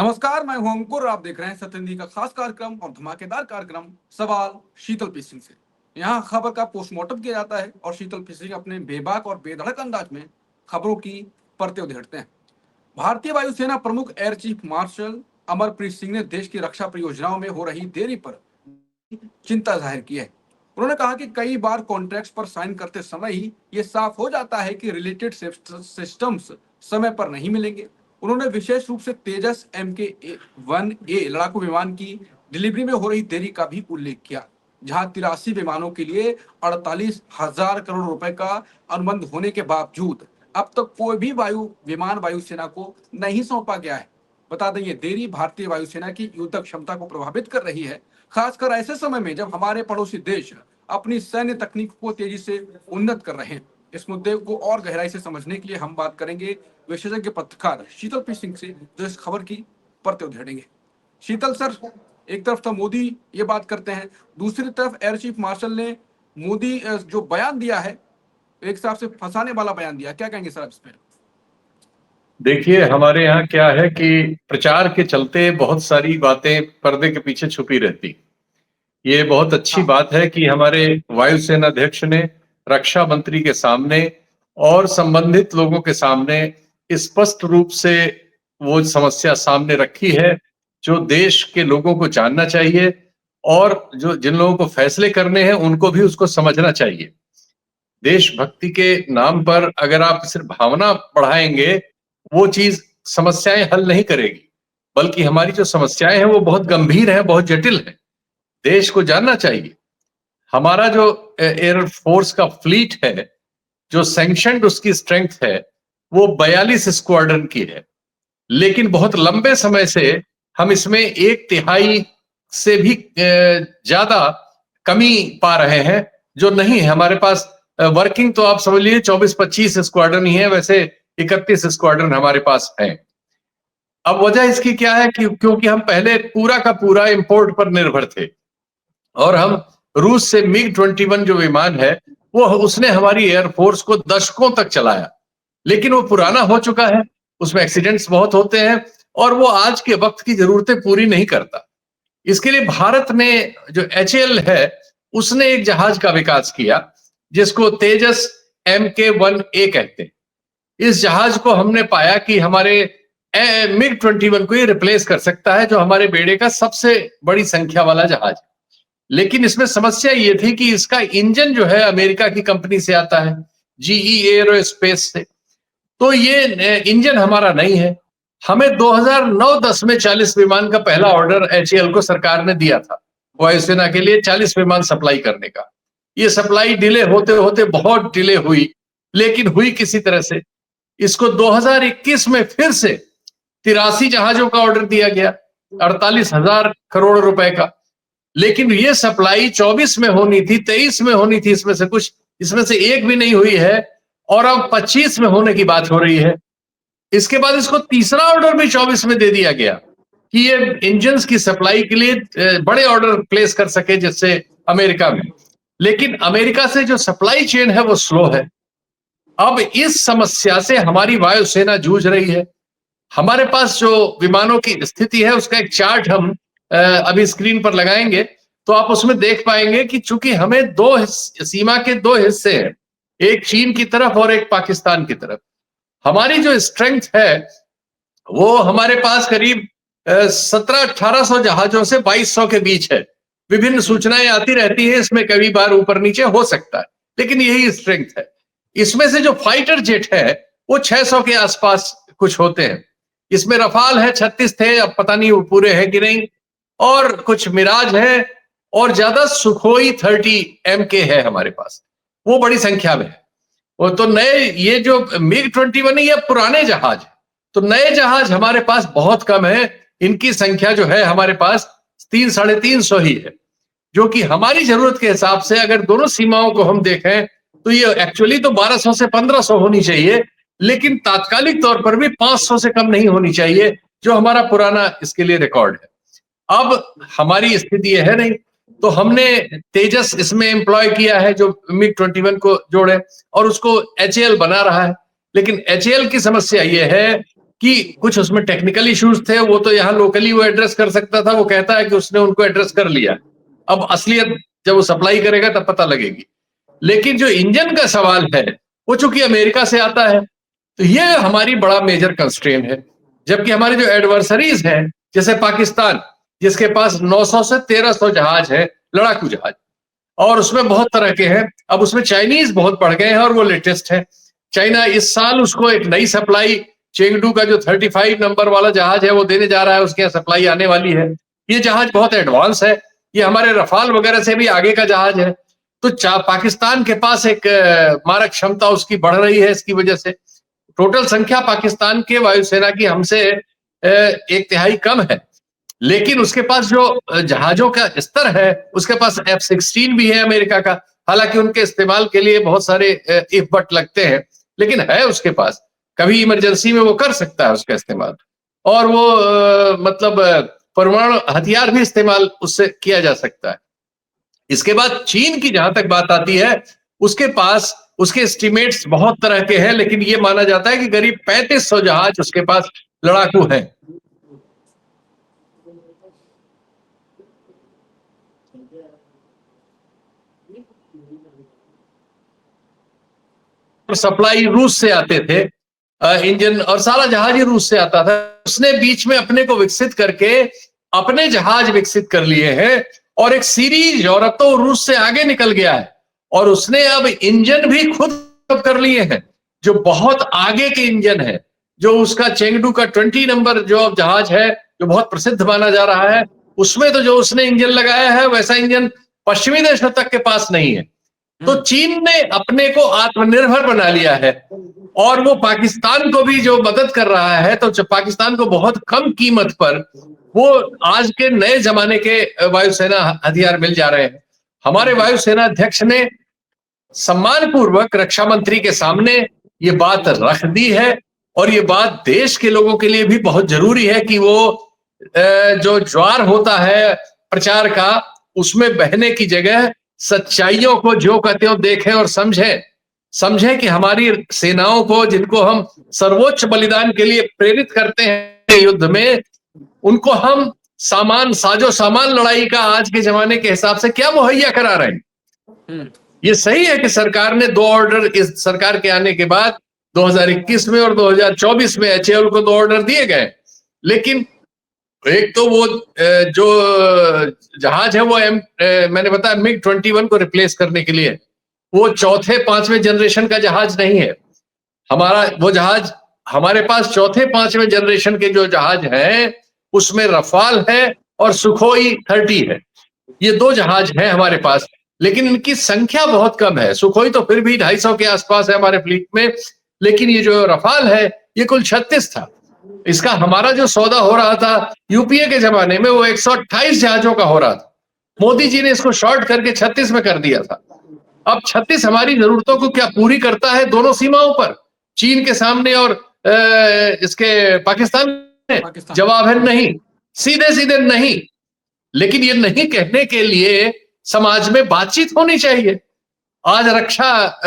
नमस्कार, मैं हूं अंकुर। आप देख रहे हैं सत्येंद्र का खास कार्यक्रम और धमाकेदार कार्यक्रम सवाल शीतल फिशिंग से। यहाँ खबर का पोस्टमार्टम किया जाता है और शीतल फिशिंग अपने बेबाक और बेधड़क अंदाज में खबरों की परतें उधेड़ते हैं। भारतीय वायुसेना प्रमुख air chief marshal Amarpreet Singh ने देश की रक्षा परियोजनाओं में हो रही देरी पर चिंता जाहिर की है। उन्होंने कहा कि कई बार कॉन्ट्रैक्ट्स पर साइन करते समय ही ये साफ हो जाता है कि रिलेटेड सिस्टम्स समय पर नहीं मिलेंगे। उन्होंने विशेष रूप से तेजस MK-1A लड़ाकू विमान की डिलीवरी में हो रही देरी का भी उल्लेख किया, जहां 83 विमानों के लिए 48,000 करोड़ रुपए का अनुबंध होने के बावजूद अब तक कोई भी विमान वायुसेना को नहीं सौंपा गया है। बता दें, ये देरी भारतीय वायुसेना की युद्धक क्षमता को प्रभावित कर रही है, खासकर ऐसे समय में जब हमारे पड़ोसी देश अपनी सैन्य तकनीक को तेजी से उन्नत कर रहे हैं। इस मुद्दे को और गहराई से समझने के लिए हम बात करेंगे विशेषज्ञ पत्रकार शीतल पी सिंह से, जो इस खबर की परतें उधेड़ेंगे। शीतल सर, एक तरफ तो मोदी ये बात करते हैं, दूसरी तरफ एयर चीफ मार्शल ने मोदी जो बयान दिया है, एक हिसाब से फंसाने वाला बयान दिया। क्या कहेंगे सर आप इस पर? देखिए, हमारे यहाँ क्या है कि प्रचार के चलते बहुत सारी बातें पर्दे के पीछे छुपी रहती। ये बहुत अच्छी बात है कि हमारे वायुसेना अध्यक्ष ने रक्षा मंत्री के सामने और संबंधित लोगों के सामने स्पष्ट रूप से वो समस्या सामने रखी है, जो देश के लोगों को जानना चाहिए और जो जिन लोगों को फैसले करने हैं उनको भी उसको समझना चाहिए। देशभक्ति के नाम पर अगर आप सिर्फ भावना बढ़ाएंगे, वो चीज समस्याएं हल नहीं करेगी, बल्कि हमारी जो समस्याएं हैं वो बहुत गंभीर हैं, बहुत जटिल हैं। देश को जानना चाहिए, हमारा जो एयर फोर्स का फ्लीट है, जो सैंक्शनड उसकी स्ट्रेंथ है, वो 42 स्क्वाड्रन की है। लेकिन बहुत लंबे समय से हम इसमें 1/3 से भी ज्यादा कमी पा रहे हैं, जो नहीं है हमारे पास। वर्किंग तो आप समझ लीजिए 24-25 स्क्वाड्रन ही है, वैसे 31 स्क्वाड्रन हमारे पास है। अब वजह इसकी क्या है कि क्योंकि हम पहले पूरा का पूरा इंपोर्ट पर निर्भर थे और हम रूस से MiG-21 जो विमान है, वो उसने हमारी एयरफोर्स को दशकों तक चलाया, लेकिन वो पुराना हो चुका है, उसमें एक्सीडेंट्स बहुत होते हैं और वो आज के वक्त की जरूरतें पूरी नहीं करता। इसके लिए भारत ने जो HAL है, उसने एक जहाज का विकास किया जिसको तेजस MK-1A कहते हैं। इस जहाज को हमने पाया कि हमारे MiG-21 को ये रिप्लेस कर सकता है, जो हमारे बेड़े का सबसे बड़ी संख्या वाला जहाज है। लेकिन इसमें समस्या ये थी कि इसका इंजन जो है अमेरिका की कंपनी से आता है, GE एरोस्पेस से। तो ये इंजन हमारा नहीं है। हमें 2009-10 में 40 विमान का पहला ऑर्डर HAL को सरकार ने दिया था, वायुसेना के लिए 40 विमान सप्लाई करने का। ये सप्लाई डिले होते होते बहुत डिले हुई, लेकिन हुई किसी तरह से। इसको 2021 में फिर से 83 जहाजों का ऑर्डर दिया गया, 48,000 करोड़ रुपए का। लेकिन ये सप्लाई 24 में होनी थी, 23 में होनी थी, इसमें से एक भी नहीं हुई है और अब 25 में होने की बात हो रही है। इसके बाद इसको तीसरा ऑर्डर भी 24 में दे दिया गया कि ये इंजन्स की सप्लाई के लिए बड़े ऑर्डर प्लेस कर सके, जिससे अमेरिका में। लेकिन अमेरिका से जो सप्लाई चेन है वो स्लो है। अब इस समस्या से हमारी वायुसेना जूझ रही है। हमारे पास जो विमानों की स्थिति है उसका एक चार्ट हम अभी स्क्रीन पर लगाएंगे, तो आप उसमें देख पाएंगे कि चूंकि हमें सीमा के दो हिस्से हैं, एक चीन की तरफ और एक पाकिस्तान की तरफ। हमारी जो स्ट्रेंथ है वो हमारे पास करीब 1700-1800 जहाजों से 2200 के बीच है। विभिन्न सूचनाएं आती रहती है, इसमें कभी बार ऊपर नीचे हो सकता है, लेकिन यही स्ट्रेंथ है। इसमें से जो फाइटर जेट है वो 600 के आसपास कुछ होते हैं। इसमें रफाल है 36 थे, अब पता नहीं वो पूरे हैं कि नहीं, और कुछ मिराज है और ज्यादा सुखोई 30 MK है हमारे पास, वो बड़ी संख्या में है। वो तो नए ये जो MiG-21 है ये पुराने जहाज, तो नए जहाज हमारे पास बहुत कम है। इनकी संख्या जो है हमारे पास 300-350 ही है, जो कि हमारी जरूरत के हिसाब से अगर दोनों सीमाओं को हम देखें तो ये एक्चुअली तो 1200 से 1500 होनी चाहिए, लेकिन तात्कालिक तौर पर भी 500 से कम नहीं होनी चाहिए, जो हमारा पुराना इसके लिए रिकॉर्ड है। अब हमारी स्थिति यह है नहीं, तो हमने तेजस इसमें एम्प्लॉय किया है जो MiG-21 को जोड़े और उसको HAL बना रहा है। लेकिन HAL की समस्या यह है कि कुछ उसमें टेक्निकल इश्यूज थे, वो तो यहाँ लोकली वो एड्रेस कर सकता था, वो कहता है कि उसने उनको एड्रेस कर लिया। अब असलियत जब वो सप्लाई करेगा तब पता लगेगी। लेकिन जो इंजन का सवाल है, वो चूंकि अमेरिका से आता है, तो ये हमारी बड़ा मेजर कंस्ट्रेन है। जबकि हमारे जो एडवर्सरीज हैं, जैसे पाकिस्तान, जिसके पास 900 से 1300 जहाज है, लड़ाकू जहाज, और उसमें बहुत तरह के हैं। अब उसमें चाइनीज बहुत बढ़ गए हैं और वो लेटेस्ट है। चाइना इस साल उसको एक नई सप्लाई, चेंगडू का जो 35 नंबर वाला जहाज है वो देने जा रहा है, उसके यहाँ सप्लाई आने वाली है। ये जहाज बहुत एडवांस है, ये हमारे रफाल वगैरह से भी आगे का जहाज है। तो पाकिस्तान के पास एक मारक क्षमता उसकी बढ़ रही है। इसकी वजह से टोटल संख्या पाकिस्तान के वायुसेना की हमसे 1/3 कम है, लेकिन उसके पास जो जहाजों का स्तर है, उसके पास F-16 भी है अमेरिका का। हालांकि उनके इस्तेमाल के लिए बहुत सारे इफ बट लगते हैं, लेकिन है उसके पास, कभी इमरजेंसी में वो कर सकता है उसका इस्तेमाल। और वो मतलब परमाणु हथियार भी इस्तेमाल उससे किया जा सकता है। इसके बाद चीन की जहां तक बात आती है, उसके पास उसके एस्टिमेट्स बहुत तरह के हैं, लेकिन ये माना जाता है कि करीब 3500 जहाज उसके पास लड़ाकू हैं। सप्लाई रूस से आते थे, इंजन और सारा जहाज ही रूस से आता था। उसने बीच में अपने को विकसित करके अपने जहाज विकसित कर लिए हैं, और एक सीरीज, और अब तो रूस से आगे निकल गया है, और उसने अब इंजन भी खुद कर लिए हैं, जो बहुत आगे के इंजन है। जो उसका चेंगडू का 20 नंबर जो जहाज है, जो बहुत प्रसिद्ध माना जा रहा है, उसमें तो जो उसने इंजन लगाया है, वैसा इंजन पश्चिमी देशों तक के पास नहीं है। तो चीन ने अपने को आत्मनिर्भर बना लिया है, और वो पाकिस्तान को भी जो मदद कर रहा है, तो पाकिस्तान को बहुत कम कीमत पर वो आज के नए जमाने के वायुसेना हथियार मिल जा रहे हैं। हमारे वायुसेना अध्यक्ष ने सम्मानपूर्वक रक्षा मंत्री के सामने ये बात रख दी है, और ये बात देश के लोगों के लिए भी बहुत जरूरी है कि वो जो ज्वार होता है प्रचार का, उसमें बहने की जगह सच्चाइयों को जो कहते हो देखें और समझें कि हमारी सेनाओं को, जिनको हम सर्वोच्च बलिदान के लिए प्रेरित करते हैं युद्ध में, उनको हम साजो सामान लड़ाई का आज के जमाने के हिसाब से क्या मुहैया करा रहे हैं। ये सही है कि सरकार ने 2 ऑर्डर, इस सरकार के आने के बाद 2021 में और 2024 में HAL को 2 ऑर्डर दिए गए, लेकिन एक तो वो जो जहाज है वो मैंने बताया MiG-21 को रिप्लेस करने के लिए, वो 4थे-5वें जनरेशन का जहाज नहीं है। हमारा वो जहाज, हमारे पास 4थे-5वें जनरेशन के जो जहाज हैं, उसमें रफाल है और सुखोई 30 है। ये 2 जहाज हैं हमारे पास, लेकिन इनकी संख्या बहुत कम है। सुखोई तो फिर भी 250 के आसपास है हमारे फ्लीट में, लेकिन ये जो रफाल है, ये कुल 36 था। इसका हमारा जो सौदा हो रहा था यूपीए के जमाने में, वो 128 जहाजों का हो रहा था। मोदी जी ने इसको शॉर्ट करके 36 में कर दिया था। अब 36 हमारी जरूरतों को क्या पूरी करता है दोनों सीमाओं पर, चीन के सामने और इसके पाकिस्तान में? जवाब है नहीं, सीधे सीधे नहीं। लेकिन ये नहीं कहने के लिए समाज में बातचीत होनी चाहिए। आज रक्षा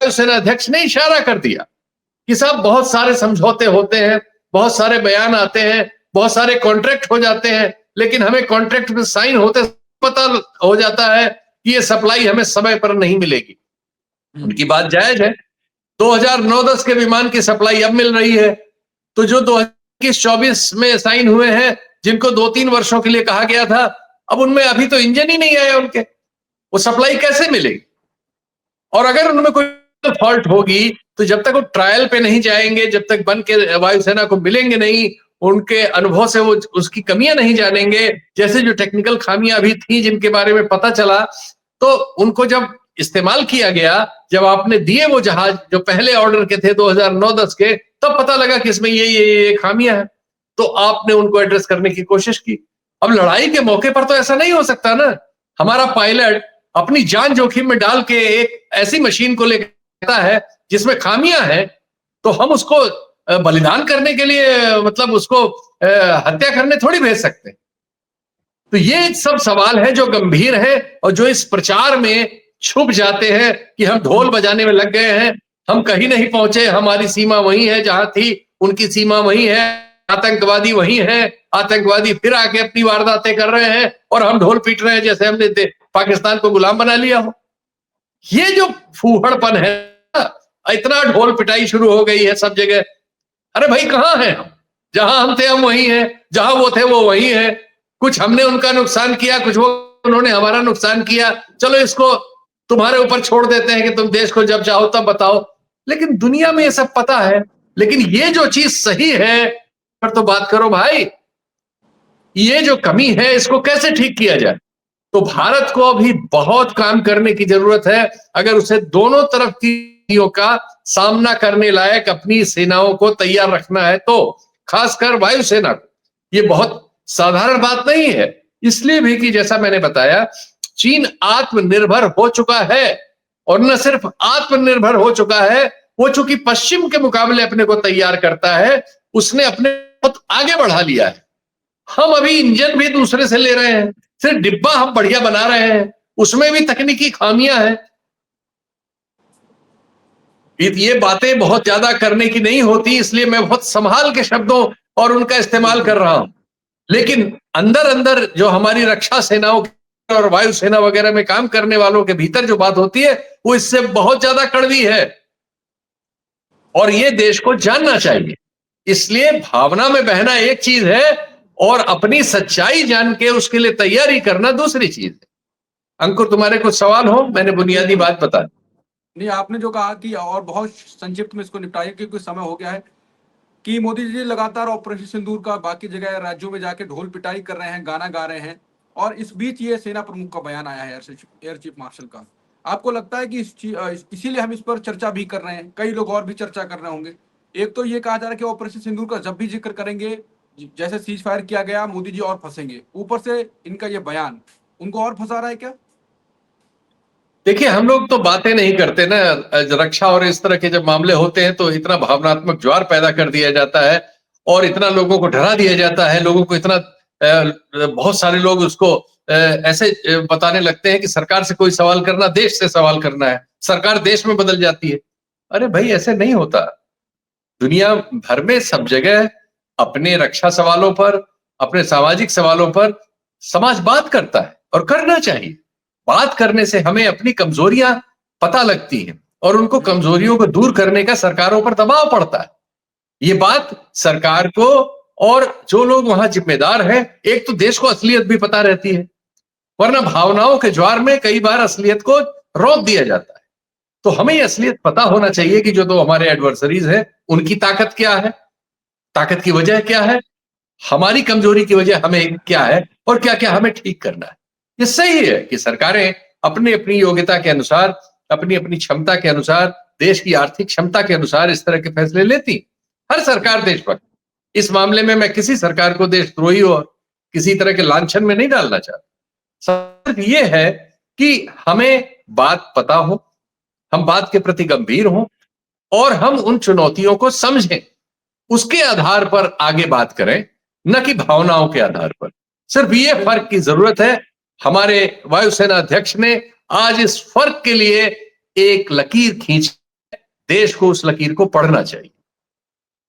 सेना अध्यक्ष ने इशारा कर दिया कि साहब बहुत सारे समझौते होते हैं, बहुत सारे बयान आते हैं, बहुत सारे कॉन्ट्रैक्ट हो जाते हैं, लेकिन हमें कॉन्ट्रैक्ट में साइन होते पता हो जाता है कि ये सप्लाई हमें समय पर नहीं मिलेगी। उनकी बात जायज है। 2009-10 के विमान की सप्लाई अब मिल रही है, तो जो 2021-24 में साइन हुए हैं, जिनको 2-3 वर्षों के लिए कहा गया था, अब उनमें अभी तो इंजन ही नहीं आया उनके, वो सप्लाई कैसे मिलेगी? और अगर उनमें कोई फॉल्ट होगी, तो जब तक वो ट्रायल पे नहीं जाएंगे, जब तक बन के वायुसेना को मिलेंगे नहीं, उनके अनुभव से वो उसकी कमियां नहीं जानेंगे, जैसे जो टेक्निकल खामियां भी थी जिनके बारे में पता चला, तो उनको जब इस्तेमाल किया गया, जब आपने दिए वो जहाज जो पहले ऑर्डर के थे 2009-10 के, तब पता लगा कि इसमें ये खामियां हैं, तो आपने उनको एड्रेस करने की कोशिश की। अब लड़ाई के मौके पर तो ऐसा नहीं हो सकता ना। हमारा पायलट अपनी जान जोखिम में डाल के एक ऐसी मशीन को लेकर है जिसमें खामियां हैं, तो हम उसको बलिदान करने के लिए, मतलब उसको हत्या करने थोड़ी भेज सकते। तो ये सब सवाल है जो गंभीर है, और जो इस प्रचार में छुप जाते हैं कि हम ढोल बजाने में लग गए हैं, हम कहीं नहीं पहुंचे, हमारी सीमा वही है जहां थी उनकी सीमा वही है, आतंकवादी वही है, आतंकवादी फिर आके अपनी वारदातें कर रहे हैं और हम ढोल पीट रहे हैं जैसे हमने पाकिस्तान को गुलाम बना लिया हो। ये जो फूहड़पन है, इतना ढोल पिटाई शुरू हो गई है सब जगह। अरे भाई कहां हैं हम? जहां हम थे हम वही हैं, जहां वो थे वो वही है। कुछ हमने उनका नुकसान किया, कुछ वो उन्होंने हमारा नुकसान किया, चलो इसको तुम्हारे ऊपर छोड़ देते हैं कि तुम देश को जब चाहो तब बताओ। लेकिन दुनिया में ये सब पता है, लेकिन ये जो चीज सही है पर तो बात करो भाई। ये जो कमी है इसको कैसे ठीक किया जाए? तो भारत को अभी बहुत काम करने की जरूरत है अगर उसे दोनों तरफ की चीजों का सामना करने लायक अपनी सेनाओं को तैयार रखना है, तो खासकर वायुसेना को। ये बहुत साधारण बात नहीं है, इसलिए भी कि जैसा मैंने बताया चीन आत्मनिर्भर हो चुका है, और न सिर्फ आत्मनिर्भर हो चुका है, वो चूंकि पश्चिम के मुकाबले अपने को तैयार करता है, उसने अपने बहुत आगे बढ़ा लिया है। हम अभी इंजन भी दूसरे से ले रहे हैं, सिर्फ डिब्बा हम बढ़िया बना रहे हैं, उसमें भी तकनीकी खामियां हैं। ये बातें बहुत ज्यादा करने की नहीं होती, इसलिए मैं बहुत संभाल के शब्दों और उनका इस्तेमाल कर रहा हूं। लेकिन अंदर अंदर जो हमारी रक्षा सेनाओं और वायुसेना वगैरह में काम करने वालों के भीतर जो बात होती है वो इससे बहुत ज्यादा कड़वी है, और ये देश को जानना चाहिए। इसलिए भावना में बहना एक चीज है और अपनी सच्चाई जान के उसके लिए तैयारी करना दूसरी चीज है। अंकुर, तुम्हारे कुछ सवाल हो? मैंने बुनियादी बात बता दी। नहीं, आपने जो कहा कि और बहुत संक्षिप्त में इसको निपटाइए क्योंकि समय हो गया है कि मोदी जी लगातार ऑपरेशन सिंदूर का बाकी जगह राज्यों में जाके ढोल पिटाई कर रहे हैं, गाना गा रहे हैं, और इस बीच ये सेना प्रमुख का बयान आया है एयर चीफ मार्शल का। आपको लगता है कि इसीलिए हम इस पर चर्चा भी कर रहे हैं, कई लोग और भी चर्चा कर रहे होंगे? एक तो ये कहा जा रहा है कि ऑपरेशन सिंदूर का जब भी जिक्र करेंगे, जैसे सीज फायर किया गया, मोदी जी और फंसेंगे। ऊपर से इनका ये बयान उनको और फंसा रहा है क्या? देखिए, हम लोग तो बातें नहीं करते ना, रक्षा और इस तरह के जब मामले होते हैं तो इतना भावनात्मक ज्वार पैदा कर दिया जाता है और इतना लोगों को डरा दिया जाता है, लोगों को इतना बहुत सारे लोग उसको ऐसे बताने लगते हैं कि सरकार से कोई सवाल करना देश से सवाल करना है, सरकार देश में बदल जाती है। अरे भाई, ऐसे नहीं होता। दुनिया भर में सब जगह अपने रक्षा सवालों पर, अपने सामाजिक सवालों पर समाज बात करता है और करना चाहिए। बात करने से हमें अपनी कमजोरियां पता लगती हैं और उनको कमजोरियों को दूर करने का सरकारों पर दबाव पड़ता है। ये बात सरकार को और जो लोग वहां जिम्मेदार हैं, एक तो देश को असलियत भी पता रहती है, वरना भावनाओं के ज्वार में कई बार असलियत को रोक दिया जाता है। तो हमें ये असलियत पता होना चाहिए कि जो तो हमारे एडवर्सरीज हैं उनकी ताकत क्या है, ताकत की वजह क्या है, हमारी कमजोरी की वजह हमें क्या है और क्या क्या हमें ठीक करना है। ये सही है कि सरकारें अपनी अपनी योग्यता के अनुसार, अपनी अपनी क्षमता के अनुसार, देश की आर्थिक क्षमता के अनुसार इस तरह के फैसले लेती। हर सरकार देशभक्त। इस मामले में मैं किसी सरकार को देशद्रोही और किसी तरह के लांछन में नहीं डालना चाहता। सिर्फ ये है कि हमें बात पता हो, हम बात के प्रति गंभीर हों और हम उन चुनौतियों को समझें, उसके आधार पर आगे बात करें, न कि भावनाओं के आधार पर। सिर्फ ये फर्क की जरूरत है। हमारे वायुसेना अध्यक्ष ने आज इस फर्क के लिए एक लकीर खींच, देश को उस लकीर को पढ़ना चाहिए।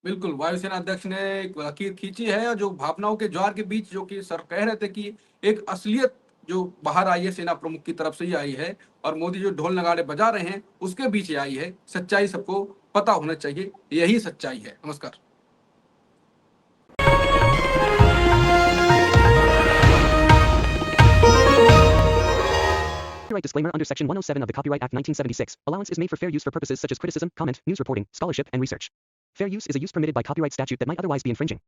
बिल्कुल, वायुसेना अध्यक्ष ने एक लकीर खींची है, और जो भावनाओं के ज्वार के बीच जो कि सर कह रहे थे कि एक असलियत जो बाहर आई है सेना प्रमुख की तरफ से ही आई है, और मोदी जो ढोल नगाड़े बजा रहे हैं उसके बीच ये आई है। सच्चाई सबको पता होना चाहिए, यही सच्चाई है। नमस्कार। Copyright disclaimer under Section 107 of the Copyright Act 1976. Allowance is made for fair use for purposes such as criticism, comment, news reporting, scholarship, and research. Fair use is a use permitted by copyright statute that might otherwise be infringing.